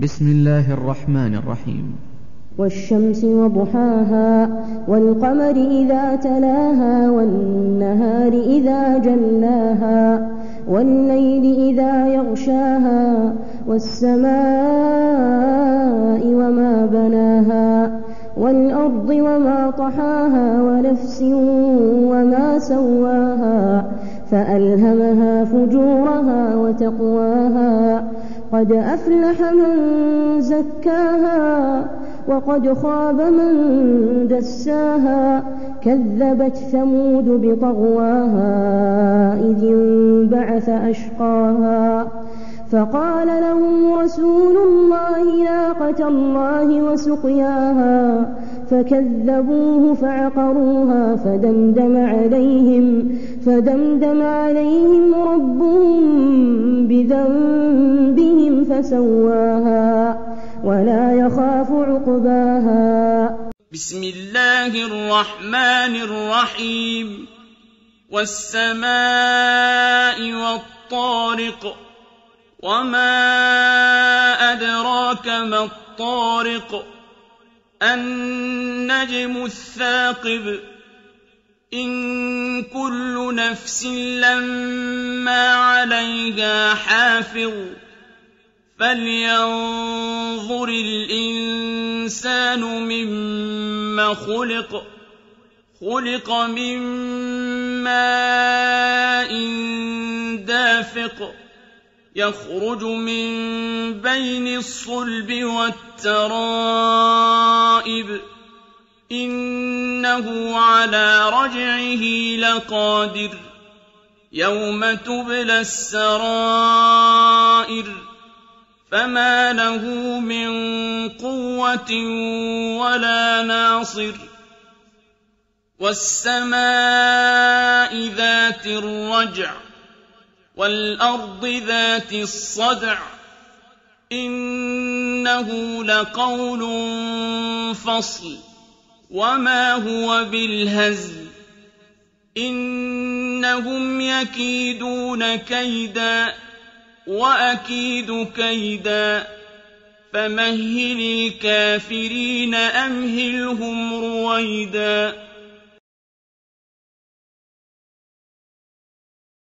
بسم الله الرحمن الرحيم. والشمس وضحاها والقمر إذا تلاها والنهار إذا جلاها والليل إذا يغشاها والسماء وما بناها والأرض وما طحاها ونفس وما سواها فألهمها فجورها وتقواها قد أفلح من زكاها وقد خاب من دساها كذبت ثمود بطغواها إذ انبعث أشقاها فقال لهم رسول الله ناقة الله وسقياها فكذبوه فعقروها فدمدم عليهم ربهم بذنبهم فسواها ولا يخاف عقباها. بسم الله الرحمن الرحيم. والسماء والطارق وما أدراك ما الطارق النجم الثاقب إن كل نفس لما عليها حافظ فلينظر الإنسان مما خلق من ماء دافق يخرج من بين الصلب والترائب إنه على رجعه لقادر يوم تبلى السرائر فما له من قوة ولا ناصر. والسماء ذات الرجع والأرض ذات الصدع إنه لقول فصل وما هو بالهزل إنهم يكيدون كيدا وأكيد كيدا فمهل الكافرين أمهلهم رويدا.